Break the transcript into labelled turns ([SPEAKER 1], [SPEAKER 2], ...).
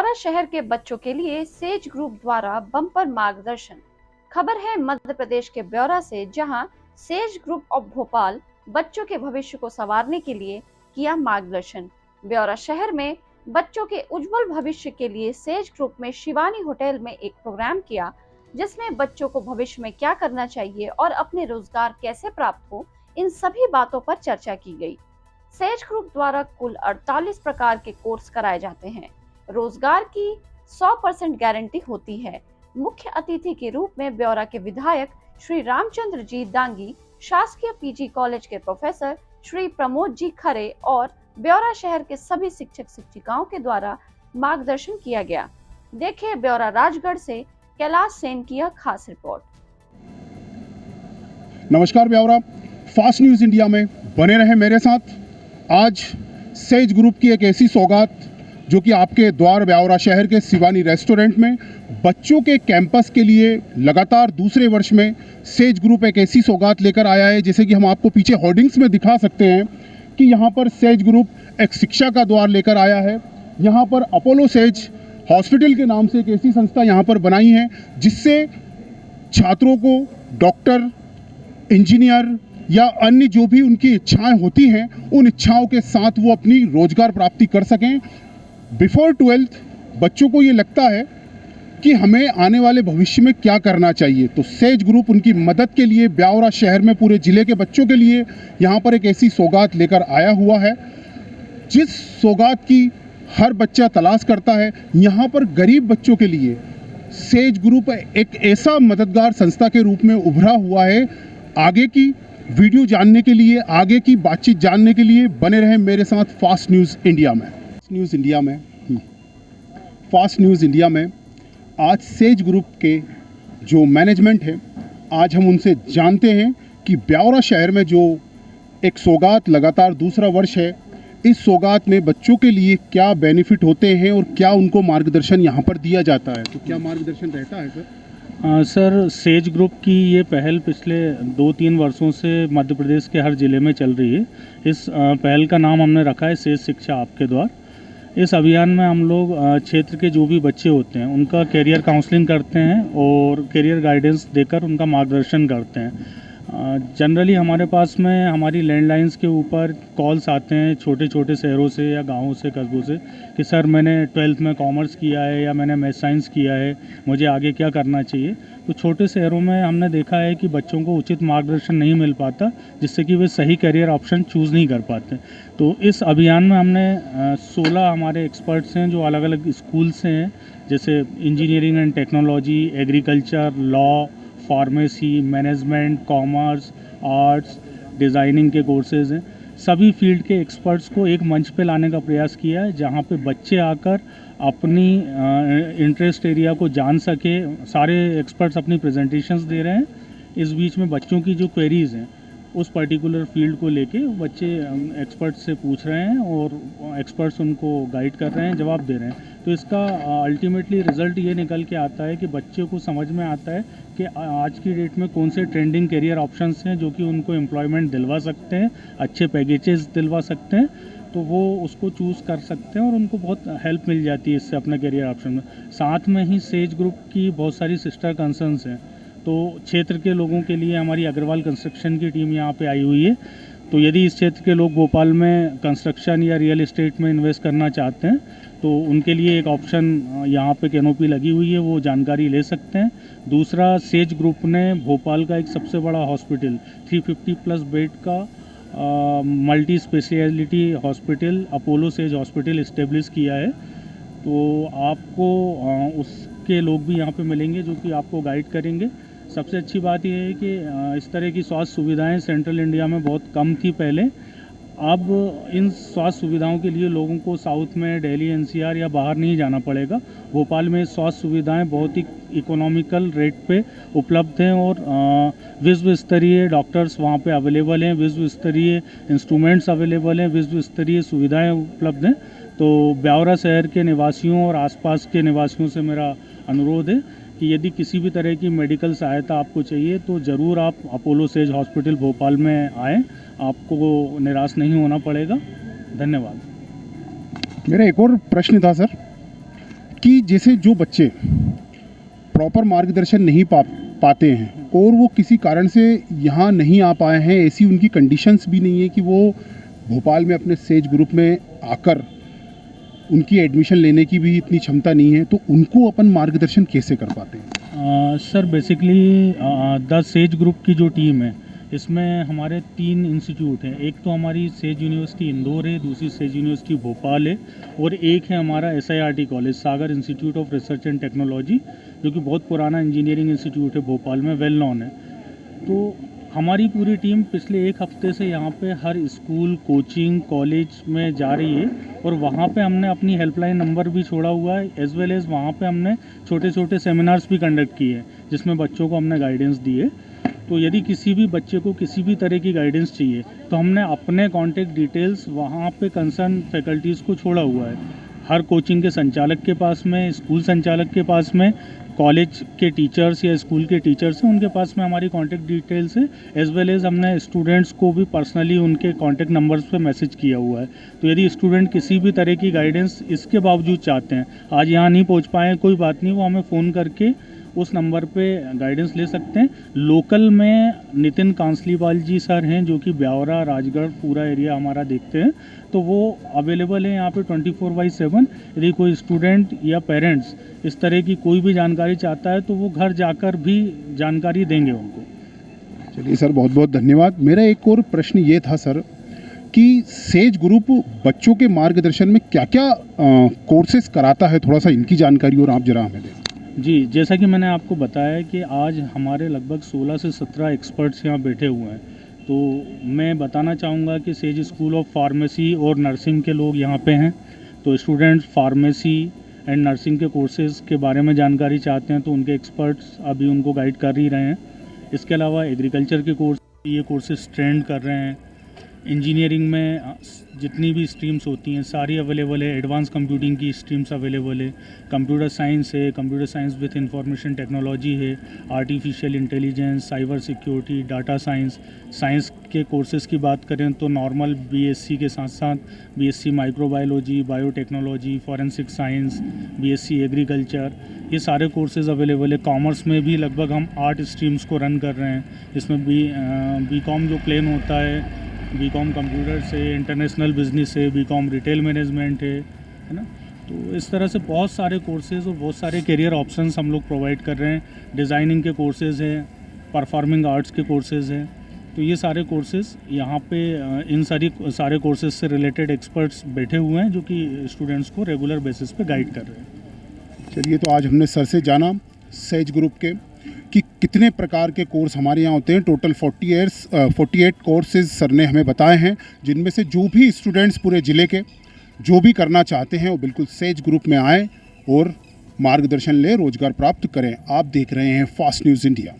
[SPEAKER 1] ब्यौरा शहर के बच्चों के लिए सेज ग्रुप द्वारा बम्पर मार्गदर्शन। खबर है मध्य प्रदेश के ब्यौरा से, जहां सेज ग्रुप ऑफ भोपाल बच्चों के भविष्य को संवारने के लिए किया मार्गदर्शन। ब्यौरा शहर में बच्चों के उज्जवल भविष्य के लिए सेज ग्रुप में शिवानी होटल में एक प्रोग्राम किया, जिसमें बच्चों को भविष्य में क्या करना चाहिए और अपने रोजगार कैसे प्राप्त हो, इन सभी बातों पर चर्चा की गई। सेज ग्रुप द्वारा कुल 48 प्रकार के कोर्स कराए जाते हैं। रोजगार की 100% गारंटी होती है। मुख्य अतिथि के रूप में ब्यौरा के विधायक श्री रामचंद्र जी दांगी, शासकीय पीजी कॉलेज के प्रोफेसर श्री प्रमोद जी खरे और ब्यौरा शहर के सभी शिक्षक शिक्षिकाओं के द्वारा मार्गदर्शन किया गया। देखिए ब्यौरा राजगढ़ से कैलाश सेन की यह खास रिपोर्ट।
[SPEAKER 2] नमस्कार ब्यौरा, फास्ट न्यूज इंडिया में बने रहे मेरे साथ। आज सेज ग्रुप की एक ऐसी सौगात जो कि आपके द्वार ब्यौरा शहर के शिवानी रेस्टोरेंट में बच्चों के कैंपस के लिए लगातार दूसरे वर्ष में सेज ग्रुप एक ऐसी सौगात लेकर आया है। जैसे कि हम आपको पीछे होर्डिंग्स में दिखा सकते हैं कि यहाँ पर सेज ग्रुप एक शिक्षा का द्वार लेकर आया है। यहाँ पर अपोलो सेज हॉस्पिटल के नाम से एक ऐसी संस्था यहाँ पर बनाई है जिससे छात्रों को डॉक्टर, इंजीनियर या अन्य जो भी उनकी इच्छाएं होती हैं, उन इच्छाओं के साथ वो अपनी रोजगार प्राप्ति कर सकें। बिफोर 12th बच्चों को ये लगता है कि हमें आने वाले भविष्य में क्या करना चाहिए, तो सेज ग्रुप उनकी मदद के लिए ब्यौरा शहर में पूरे जिले के बच्चों के लिए यहाँ पर एक ऐसी सौगात लेकर आया हुआ है, जिस सौगात की हर बच्चा तलाश करता है। यहाँ पर गरीब बच्चों के लिए सेज ग्रुप एक ऐसा मददगार संस्था के रूप में उभरा हुआ है। आगे की वीडियो जानने के लिए, आगे की बातचीत जानने के लिए बने रहे मेरे साथ फास्ट न्यूज़ इंडिया में। आज सेज ग्रुप के जो मैनेजमेंट है, आज हम उनसे जानते हैं कि ब्यौरा शहर में जो एक सौगात लगातार दूसरा वर्ष है, इस सौगात में बच्चों के लिए क्या बेनिफिट होते हैं और क्या उनको मार्गदर्शन यहाँ पर दिया जाता है। तो क्या मार्गदर्शन रहता है सर?
[SPEAKER 3] सर, सेज ग्रुप की ये पहल पिछले 2-3 वर्षों से मध्य प्रदेश के हर ज़िले में चल रही है। इस पहल का नाम हमने रखा है सेज शिक्षा आपके द्वार। इस अभियान में हम लोग क्षेत्र के जो भी बच्चे होते हैं उनका करियर काउंसलिंग करते हैं और करियर गाइडेंस देकर उनका मार्गदर्शन करते हैं। जनरली हमारे पास में हमारी लैंडलाइंस के ऊपर कॉल्स आते हैं छोटे छोटे शहरों से या गाँवों से, कस्बों से, कि सर मैंने 12th में कॉमर्स किया है या मैंने मैथ साइंस किया है, मुझे आगे क्या करना चाहिए। तो छोटे शहरों में हमने देखा है कि बच्चों को उचित मार्गदर्शन नहीं मिल पाता, जिससे कि वे सही करियर ऑप्शन चूज़ नहीं कर पाते। तो इस अभियान में हमने 16 हमारे एक्सपर्ट्स हैं जो अलग अलग स्कूल से हैं, जैसे engineering and technology, agriculture, law, pharmacy, management, commerce, arts, designing के कोर्सेज़ हैं। सभी फील्ड के एक्सपर्ट्स को एक मंच पे लाने का प्रयास किया है, जहाँ पे बच्चे आकर अपनी इंटरेस्ट एरिया को जान सके। सारे एक्सपर्ट्स अपनी प्रेजेंटेशंस दे रहे हैं। इस बीच में बच्चों की जो क्वेरीज़ हैं उस पर्टिकुलर फील्ड को लेके बच्चे एक्सपर्ट्स से पूछ रहे हैं और एक्सपर्ट्स उनको गाइड कर रहे हैं, जवाब दे रहे हैं। तो इसका अल्टीमेटली रिज़ल्ट ये निकल के आता है कि बच्चों को समझ में आता है कि आज की डेट में कौन से ट्रेंडिंग करियर ऑप्शंस हैं जो कि उनको एम्प्लॉयमेंट दिलवा सकते हैं, अच्छे पैकेजेस दिलवा सकते हैं, तो वो उसको चूज़ कर सकते हैं और उनको बहुत हेल्प मिल जाती है इससे अपने करियर ऑप्शन में। साथ में ही सेज ग्रुप की बहुत सारी सिस्टर कंसर्न्स हैं। तो क्षेत्र के लोगों के लिए हमारी अग्रवाल कंस्ट्रक्शन की टीम यहाँ पे आई हुई है। तो यदि इस क्षेत्र के लोग भोपाल में कंस्ट्रक्शन या रियल एस्टेट में इन्वेस्ट करना चाहते हैं तो उनके लिए एक ऑप्शन यहाँ पे कैनोपी लगी हुई है, वो जानकारी ले सकते हैं। दूसरा, सेज ग्रुप ने भोपाल का एक सबसे बड़ा हॉस्पिटल 350+ बेड का multi speciality hospital Apollo says hospital establish किया है। तो आपको उसके लोग भी यहाँ पे मिलेंगे जो कि आपको गाइड करेंगे। सबसे अच्छी बात यह है कि इस तरह की स्वास्थ्य सुविधाएं सेंट्रल इंडिया में बहुत कम थी पहले। अब इन स्वास्थ्य सुविधाओं के लिए लोगों को साउथ में, दिल्ली, एनसीआर या बाहर नहीं जाना पड़ेगा। भोपाल में स्वास्थ्य सुविधाएं बहुत ही इकोनॉमिकल रेट पे उपलब्ध हैं और विश्व स्तरीय डॉक्टर्स वहाँ पे अवेलेबल हैं, विश्व स्तरीय इंस्ट्रूमेंट्स अवेलेबल हैं, विश्व स्तरीय सुविधाएं उपलब्ध हैं। तो ब्यौरा शहर के निवासियों और आसपास के निवासियों से मेरा अनुरोध है कि यदि किसी भी तरह की मेडिकल सहायता आपको चाहिए तो ज़रूर आप अपोलो सेज हॉस्पिटल भोपाल में आएँ, आपको निराश नहीं होना पड़ेगा। धन्यवाद।
[SPEAKER 2] मेरा एक और प्रश्न था सर कि जैसे जो बच्चे प्रॉपर मार्गदर्शन नहीं पाते हैं और वो किसी कारण से यहाँ नहीं आ पाए हैं, ऐसी उनकी कंडीशंस भी नहीं है कि वो भोपाल में अपने सेज ग्रुप में आकर उनकी एडमिशन लेने की भी इतनी क्षमता नहीं है, तो उनको अपन मार्गदर्शन कैसे कर पाते हैं?
[SPEAKER 3] Sir basically the sage group की जो टीम है इसमें हमारे 3 इंस्टीट्यूट हैं। एक तो हमारी सेज यूनिवर्सिटी इंदौर है, दूसरी सेज यूनिवर्सिटी भोपाल है और एक है हमारा SIRT college Sagar institute of research and technology, जो कि बहुत पुराना इंजीनियरिंग इंस्टीट्यूट है, भोपाल में वेल नोन है। तो हमारी पूरी टीम पिछले 1 हफ्ते से यहाँ पे हर स्कूल, कोचिंग, कॉलेज में जा रही है और वहाँ पे हमने अपनी हेल्पलाइन नंबर भी छोड़ा हुआ है, एज वेल एज़ वहाँ पे हमने छोटे छोटे सेमिनार्स भी कंडक्ट किए हैं जिसमें बच्चों को हमने गाइडेंस दी है। तो यदि किसी भी बच्चे को किसी भी तरह की गाइडेंस चाहिए तो हमने अपने कॉन्टैक्ट डिटेल्स वहाँ पे कंसर्न फैकल्टीज़ को छोड़ा हुआ है। हर कोचिंग के संचालक के पास में, स्कूल संचालक के पास में, कॉलेज के टीचर्स या स्कूल के टीचर्स हैं उनके पास में हमारी कॉन्टैक्ट डिटेल्स है, एज वेल एज़ हमने स्टूडेंट्स को भी पर्सनली उनके कॉन्टैक्ट नंबर्स पे मैसेज किया हुआ है। तो यदि स्टूडेंट किसी भी तरह की गाइडेंस इसके बावजूद चाहते हैं, आज यहाँ नहीं पहुँच पाए कोई बात नहीं, वो हमें फ़ोन करके उस नंबर पे गाइडेंस ले सकते हैं। लोकल में नितिन कांसलीवाल जी सर हैं जो कि ब्यावरा, राजगढ़ पूरा एरिया हमारा देखते हैं, तो वो अवेलेबल है यहाँ पे 24/7। यदि कोई स्टूडेंट या पेरेंट्स इस तरह की कोई भी जानकारी चाहता है तो वो घर जाकर भी जानकारी देंगे उनको।
[SPEAKER 2] चलिए सर, बहुत बहुत धन्यवाद। मेरा एक और प्रश्न ये था सर कि सेज ग्रुप बच्चों के मार्गदर्शन में क्या क्या कोर्सेज कराता है, थोड़ा सा इनकी जानकारी और आप जरा हमें दें।
[SPEAKER 3] जी, जैसा कि मैंने आपको बताया कि आज हमारे लगभग 16 से 17 एक्सपर्ट्स यहाँ बैठे हुए हैं, तो मैं बताना चाहूँगा कि सेज स्कूल ऑफ फार्मेसी और नर्सिंग के लोग यहाँ पे हैं। तो स्टूडेंट्स फार्मेसी एंड नर्सिंग के कोर्सेज़ के बारे में जानकारी चाहते हैं तो उनके एक्सपर्ट्स अभी उनको गाइड कर ही रहे हैं। इसके अलावा एग्रीकल्चर के ये कोर्सेज ट्रेंड कर रहे हैं। इंजीनियरिंग में जितनी भी स्ट्रीम्स होती हैं सारी अवेलेबल है, एडवांस कंप्यूटिंग की स्ट्रीम्स अवेलेबल है, कंप्यूटर साइंस है, computer science with information technology है, artificial intelligence, cyber security, data science. Science के कोर्सेज़ की बात करें तो नॉर्मल BSc के साथ साथ BSc microbiology, biotechnology, forensic science, BSc agriculture, ये सारे कोर्सेज़ अवेलेबल है। कॉमर्स में भी लगभग हम 8 स्ट्रीम्स को रन कर रहे हैं। इसमें बीकॉम जो प्लेन होता है, बीकॉम कंप्यूटर से, इंटरनेशनल बिजनेस है, बीकॉम रिटेल मैनेजमेंट है ना। तो इस तरह से बहुत सारे कोर्सेज़ और बहुत सारे करियर ऑप्शंस हम लोग प्रोवाइड कर रहे हैं। डिज़ाइनिंग के कोर्सेज़ हैं, परफॉर्मिंग आर्ट्स के कोर्सेज़ हैं। तो ये सारे कोर्सेज़ यहाँ पे इन सारे कोर्सेज़ से रिलेटेड एक्सपर्ट्स बैठे हुए हैं जो कि स्टूडेंट्स को रेगुलर बेसिस पे गाइड कर रहे हैं।
[SPEAKER 2] चलिए, तो आज हमने सर से जाना सेज ग्रुप के कि कितने प्रकार के कोर्स हमारे यहाँ होते हैं। टोटल 48 कोर्सेज सर ने हमें बताए हैं, जिनमें से जो भी स्टूडेंट्स पूरे ज़िले के जो भी करना चाहते हैं वो बिल्कुल सेज ग्रुप में आएँ और मार्गदर्शन ले, रोजगार प्राप्त करें। आप देख रहे हैं फास्ट न्यूज़ इंडिया।